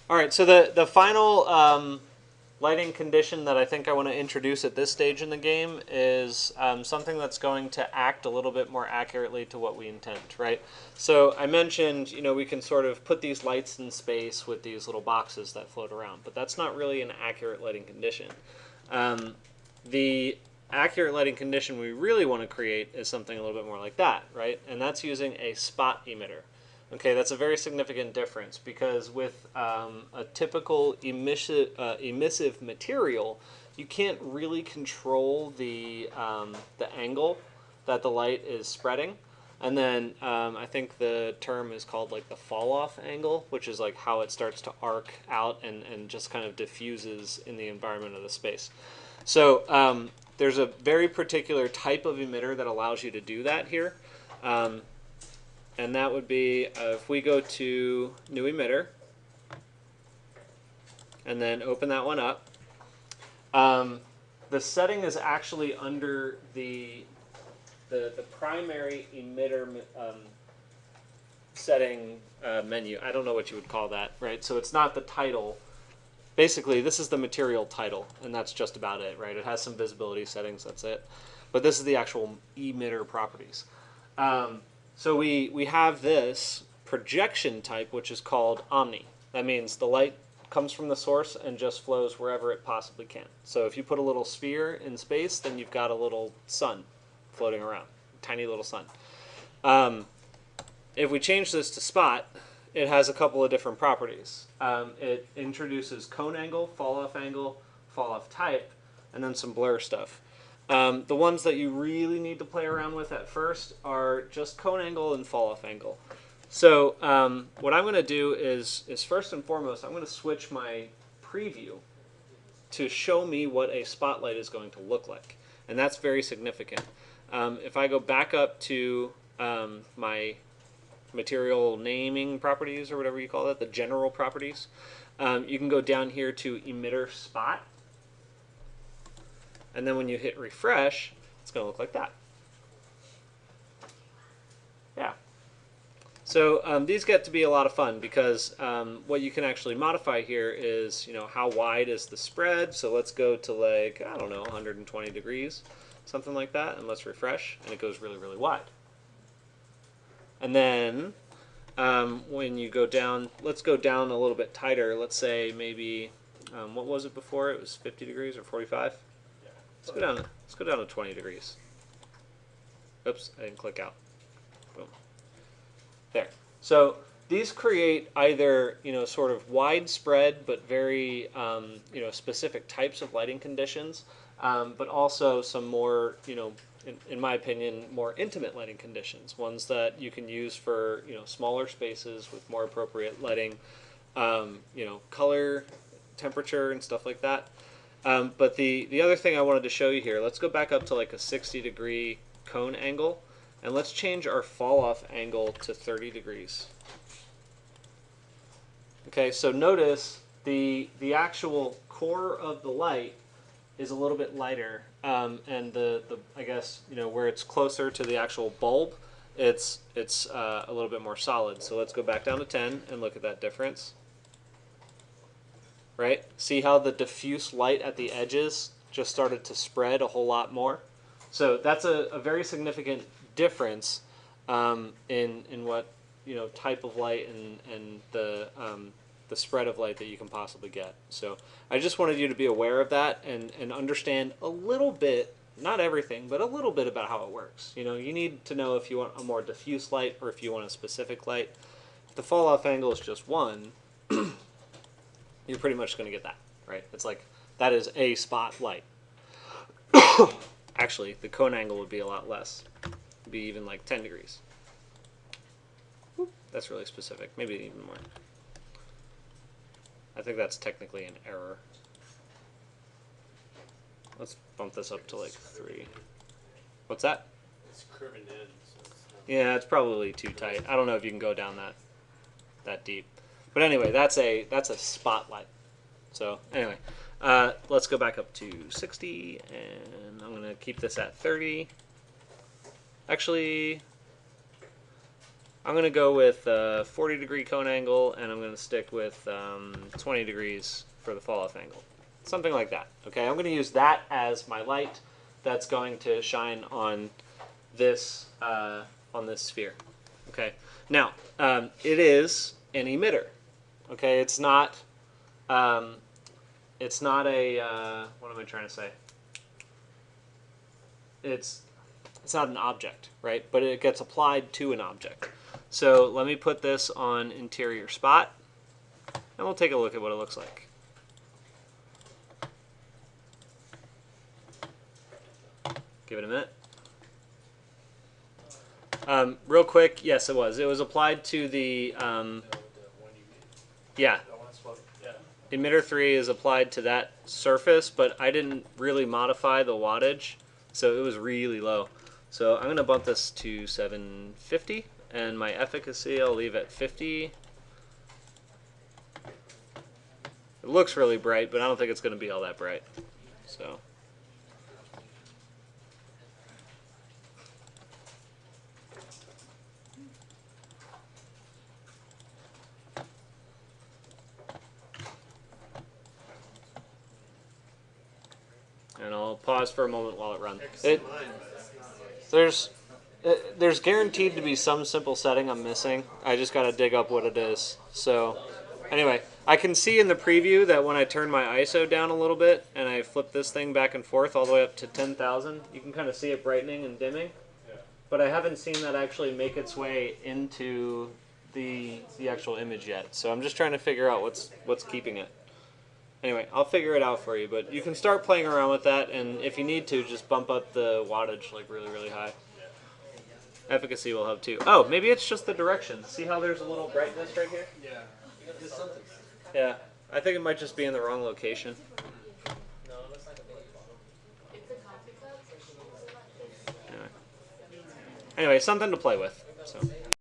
All right, so the final lighting condition that I think I want to introduce at this stage in the game is something that's going to act a little bit more accurately to what we intend, right? So I mentioned, we can sort of put these lights in space with these little boxes that float around, but that's not really an accurate lighting condition. The accurate lighting condition we really want to create is something a little bit more like that, right? And that's using a spot emitter. Okay, that's a very significant difference because with a typical emissive material, you can't really control the angle that the light is spreading. And then I think the term is called like the fall off angle, which is like how it starts to arc out and just kind of diffuses in the environment of the space. So there's a very particular type of emitter that allows you to do that here. And that would be if we go to new emitter and then open that one up. The setting is actually under the primary emitter setting menu. I don't know what you would call that, right? So it's not the title. Basically, this is the material title, and that's just about it, right? It has some visibility settings, that's it. But this is the actual emitter properties. So we have this projection type, which is called omni. That means the light comes from the source and just flows wherever it possibly can. So if you put a little sphere in space, then you've got a little sun floating around, tiny little sun. If we change this to spot, it has a couple of different properties. It introduces cone angle, fall off type, and then some blur stuff. The ones that you really need to play around with at first are just cone angle and fall off angle. So what I'm going to do is first and foremost, I'm going to switch my preview to show me what a spotlight is going to look like. And that's very significant. If I go back up to my material naming properties, or whatever you call that, the general properties, you can go down here to emitter spot. And then when you hit refresh, it's going to look like that. Yeah. So these get to be a lot of fun because what you can actually modify here is, how wide is the spread. So let's go to like, I don't know, 120 degrees, something like that. And let's refresh, and it goes really, really wide. And then when you go down, let's go down a little bit tighter. Let's say maybe, what was it before? It was 50 degrees or 45? Let's go down to 20 degrees. Oops, I didn't click out. Boom. There. So these create either sort of widespread but very specific types of lighting conditions, but also some more in my opinion more intimate lighting conditions. Ones that you can use for smaller spaces with more appropriate lighting, color, temperature, and stuff like that. But the other thing I wanted to show you here, let's go back up to like a 60-degree cone angle, and let's change our fall-off angle to 30 degrees. Okay, so notice the actual core of the light is a little bit lighter, and the I guess where it's closer to the actual bulb, it's a little bit more solid. So let's go back down to 10 and look at that difference. Right? See how the diffuse light at the edges just started to spread a whole lot more? So that's a very significant difference in what type of light and the spread of light that you can possibly get. So I just wanted you to be aware of that and understand a little bit, not everything, but a little bit about how it works. You need to know if you want a more diffuse light or if you want a specific light. If the fall off angle is just 1, you're pretty much going to get that, right? It's like, that is a spot light. Actually, the cone angle would be a lot less. It'd be even like 10 degrees. Whoop, that's really specific. Maybe even more. I think that's technically an error. Let's bump this up to like 3. What's that? It's curving in. So yeah, it's probably too tight. I don't know if you can go down that deep. But anyway, that's a spotlight. So anyway, let's go back up to 60, and I'm going to keep this at 30. Actually, I'm going to go with 40 degree cone angle, and I'm going to stick with 20 degrees for the fall off angle. Something like that. Okay, I'm going to use that as my light that's going to shine on this sphere. Okay, now it is an emitter. Okay, it's not a what am I trying to say? It's not an object, right? But it gets applied to an object. So let me put this on interior spot, and we'll take a look at what it looks like. Give it a minute. Real quick, yes, it was. It was applied to the yeah. Emitter 3 is applied to that surface, but I didn't really modify the wattage, so it was really low. So I'm going to bump this to 750, and my efficacy I'll leave at 50. It looks really bright, but I don't think it's going to be all that bright. So. And I'll pause for a moment while it runs. There's guaranteed to be some simple setting I'm missing. I just got to dig up what it is. So anyway, I can see in the preview that when I turn my ISO down a little bit and I flip this thing back and forth all the way up to 10,000, you can kind of see it brightening and dimming. But I haven't seen that actually make its way into the actual image yet. So I'm just trying to figure out what's keeping it. Anyway, I'll figure it out for you, but you can start playing around with that, and if you need to, just bump up the wattage like really, really high. Efficacy will help too. Oh, maybe it's just the direction. See how there's a little brightness right here? Yeah. Yeah, I think it might just be in the wrong location. Anyway, something to play with. So.